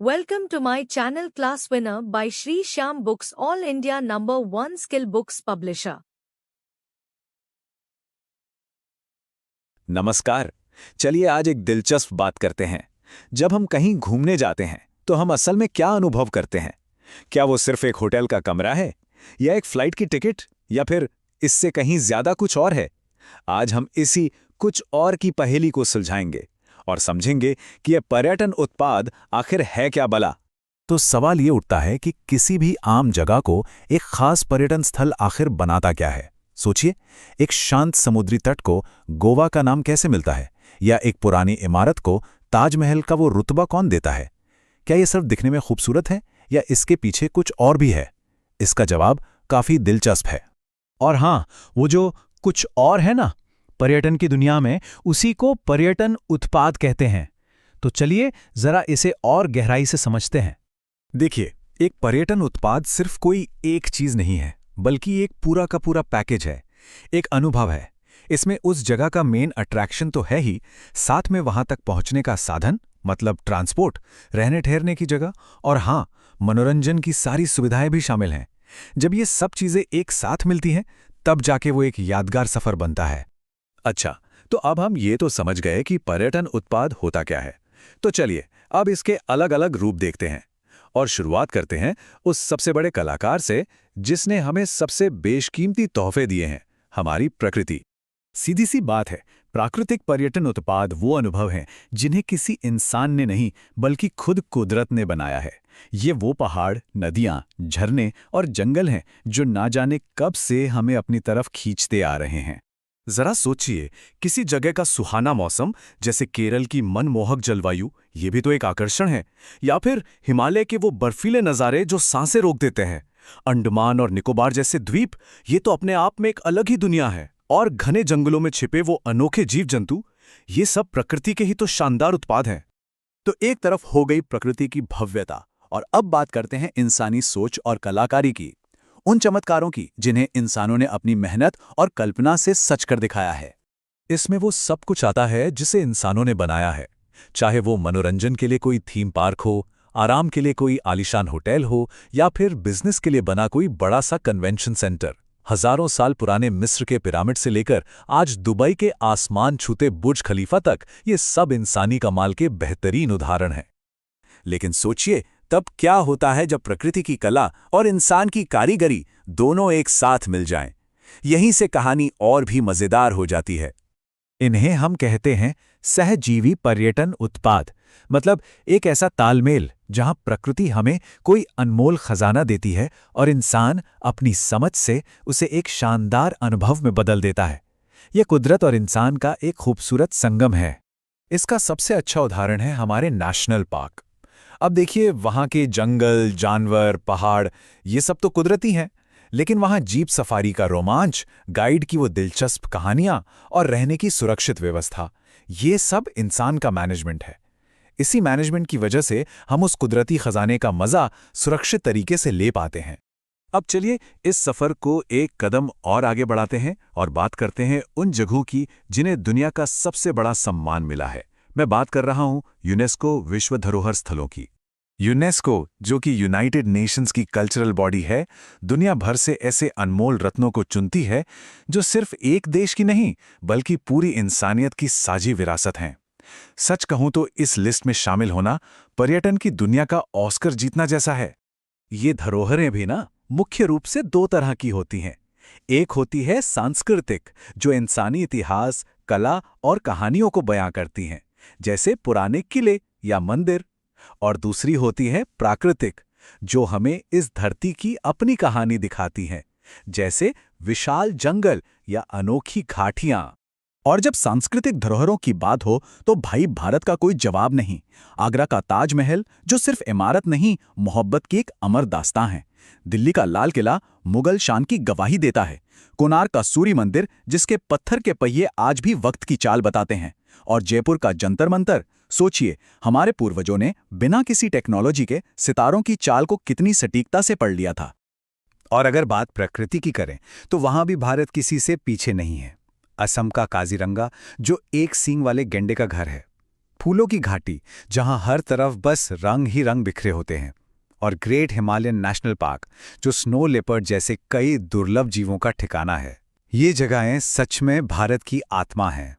Welcome to my channel Class Winner by Shri Shyam Books, All India #1 skill books publisher. नमस्कार। चलिए आज एक दिलचस्प बात करते हैं। जब हम कहीं घूमने जाते हैं तो हम असल में क्या अनुभव करते हैं? क्या वो सिर्फ एक होटल का कमरा है, या एक फ्लाइट की टिकट, या फिर इससे कहीं ज्यादा कुछ और है? आज हम इसी कुछ और की पहेली को सुलझाएंगे और समझेंगे कि यह पर्यटन उत्पाद आखिर है क्या भला। तो सवाल ये उठता है कि किसी भी आम जगह को एक खास पर्यटन स्थल आखिर बनाता क्या है? सोचिए, एक शांत समुद्री तट को गोवा का नाम कैसे मिलता है, या एक पुरानी इमारत को ताजमहल का वो रुतबा कौन देता है? क्या ये सिर्फ दिखने में खूबसूरत है, या इसके पीछे कुछ और भी है? इसका जवाब काफी दिलचस्प है। और हां, वो जो कुछ और है ना, पर्यटन की दुनिया में उसी को पर्यटन उत्पाद कहते हैं। तो चलिए जरा इसे और गहराई से समझते हैं। देखिए, एक पर्यटन उत्पाद सिर्फ कोई एक चीज नहीं है, बल्कि एक पूरा का पूरा पैकेज है, एक अनुभव है। इसमें उस जगह का मेन अट्रैक्शन तो है ही, साथ में वहां तक पहुंचने का साधन मतलब ट्रांसपोर्ट, रहने ठहरने की जगह, और हां, मनोरंजन की सारी सुविधाएं भी शामिल हैं। जब ये सब चीजें एक साथ मिलती हैं, तब जाके वो एक यादगार सफर बनता है। अच्छा, तो अब हम ये तो समझ गए कि पर्यटन उत्पाद होता क्या है। तो चलिए अब इसके अलग अलग रूप देखते हैं और शुरुआत करते हैं उस सबसे बड़े कलाकार से जिसने हमें सबसे बेशकीमती तोहफे दिए हैं, हमारी प्रकृति। सीधी सी बात है, प्राकृतिक पर्यटन उत्पाद वो अनुभव हैं जिन्हें किसी इंसान ने नहीं बल्कि खुद कुदरत ने बनाया है। ये वो पहाड़, नदियां, झरने और जंगल हैं जो ना जाने कब से हमें अपनी तरफ खींचते आ रहे हैं। जरा सोचिए, किसी जगह का सुहाना मौसम, जैसे केरल की मनमोहक जलवायु, ये भी तो एक आकर्षण है। या फिर हिमालय के वो बर्फीले नज़ारे जो सांसें रोक देते हैं। अंडमान और निकोबार जैसे द्वीप, ये तो अपने आप में एक अलग ही दुनिया है। और घने जंगलों में छिपे वो अनोखे जीव जंतु, ये सब प्रकृति के ही तो शानदार उत्पाद हैं। तो एक तरफ हो गई प्रकृति की भव्यता, और अब बात करते हैं इंसानी सोच और कलाकारी की, उन चमत्कारों की जिन्हें इंसानों ने अपनी मेहनत और कल्पना से सच कर दिखाया है। इसमें वो सब कुछ आता है जिसे इंसानों ने बनाया है, चाहे वो मनोरंजन के लिए कोई थीम पार्क हो, आराम के लिए कोई आलीशान होटल हो, या फिर बिजनेस के लिए बना कोई बड़ा सा कन्वेंशन सेंटर। हजारों साल पुराने मिस्र के पिरामिड से लेकर आज दुबई के आसमान छूते बुर्ज खलीफा तक, ये सब इंसानी कमाल के बेहतरीन उदाहरण हैं। लेकिन सोचिए, तब क्या होता है जब प्रकृति की कला और इंसान की कारीगरी दोनों एक साथ मिल जाएं? यहीं से कहानी और भी मजेदार हो जाती है। इन्हें हम कहते हैं सहजीवी पर्यटन उत्पाद, मतलब एक ऐसा तालमेल जहां प्रकृति हमें कोई अनमोल खजाना देती है और इंसान अपनी समझ से उसे एक शानदार अनुभव में बदल देता है। यह कुदरत और इंसान का एक खूबसूरत संगम है। इसका सबसे अच्छा उदाहरण है हमारे नेशनल पार्क। अब देखिए, वहां के जंगल, जानवर, पहाड़, ये सब तो कुदरती हैं, लेकिन वहां जीप सफारी का रोमांच, गाइड की वो दिलचस्प कहानियां और रहने की सुरक्षित व्यवस्था, ये सब इंसान का मैनेजमेंट है। इसी मैनेजमेंट की वजह से हम उस कुदरती खजाने का मजा सुरक्षित तरीके से ले पाते हैं। अब चलिए इस सफर को एक कदम और आगे बढ़ाते हैं और बात करते हैं उन जगहों की जिन्हें दुनिया का सबसे बड़ा सम्मान मिला है। मैं बात कर रहा हूं यूनेस्को विश्व धरोहर स्थलों की। यूनेस्को, जो कि यूनाइटेड नेशंस की कल्चरल बॉडी है, दुनिया भर से ऐसे अनमोल रत्नों को चुनती है जो सिर्फ एक देश की नहीं बल्कि पूरी इंसानियत की साझी विरासत हैं। सच कहूं तो इस लिस्ट में शामिल होना पर्यटन की दुनिया का ऑस्कर जीतना जैसा है। ये धरोहरें भी ना मुख्य रूप से दो तरह की होती हैं। एक होती है सांस्कृतिक, जो इंसानी इतिहास, कला और कहानियों को बयां करती हैं, जैसे पुराने किले या मंदिर। और दूसरी होती है प्राकृतिक, जो हमें इस धरती की अपनी कहानी दिखाती हैं, जैसे विशाल जंगल या अनोखी घाटियां। और जब सांस्कृतिक धरोहरों की बात हो तो भाई, भारत का कोई जवाब नहीं। आगरा का ताजमहल, जो सिर्फ इमारत नहीं, मोहब्बत की एक अमर दास्तां है। दिल्ली का लाल किला मुगल शान की गवाही देता है। कोणार्क का सूर्य मंदिर, जिसके पत्थर के पहिए आज भी वक्त की चाल बताते हैं। और जयपुर का जंतर मंतर, सोचिए, हमारे पूर्वजों ने बिना किसी टेक्नोलॉजी के सितारों की चाल को कितनी सटीकता से पढ़ लिया था। और अगर बात प्रकृति की करें तो वहां भी भारत किसी से पीछे नहीं है। असम का काजीरंगा, जो एक सींग वाले गैंडे का घर है, फूलों की घाटी जहां हर तरफ बस रंग ही रंग बिखरे होते हैं, और ग्रेट हिमालयन नेशनल पार्क जो स्नो लेपर्ड जैसे कई दुर्लभ जीवों का ठिकाना है। ये जगहें सच में भारत की आत्मा हैं।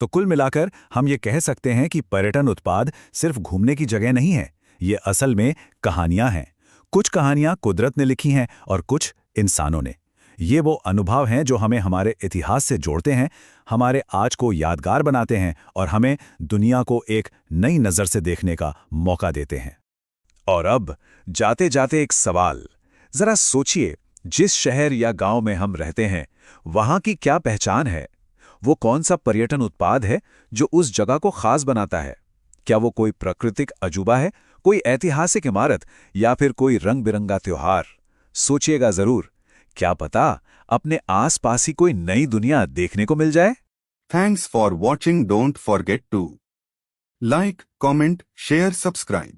तो कुल मिलाकर हम ये कह सकते हैं कि पर्यटन उत्पाद सिर्फ घूमने की जगह नहीं है, ये असल में कहानियां हैं। कुछ कहानियां कुदरत ने लिखी हैं और कुछ इंसानों ने। ये वो अनुभव हैं जो हमें हमारे इतिहास से जोड़ते हैं, हमारे आज को यादगार बनाते हैं और हमें दुनिया को एक नई नज़र से देखने का मौका देते हैं। और अब जाते जाते एक सवाल, जरा सोचिए, जिस शहर या गांव में हम रहते हैं वहां की क्या पहचान है? वो कौन सा पर्यटन उत्पाद है जो उस जगह को खास बनाता है? क्या वो कोई प्राकृतिक अजूबा है, कोई ऐतिहासिक इमारत या फिर कोई रंग बिरंगा त्योहार? सोचिएगा जरूर, क्या पता अपने आसपास ही कोई नई दुनिया देखने को मिल जाए। Thanks for watching. Don't forget to like, comment, share, subscribe.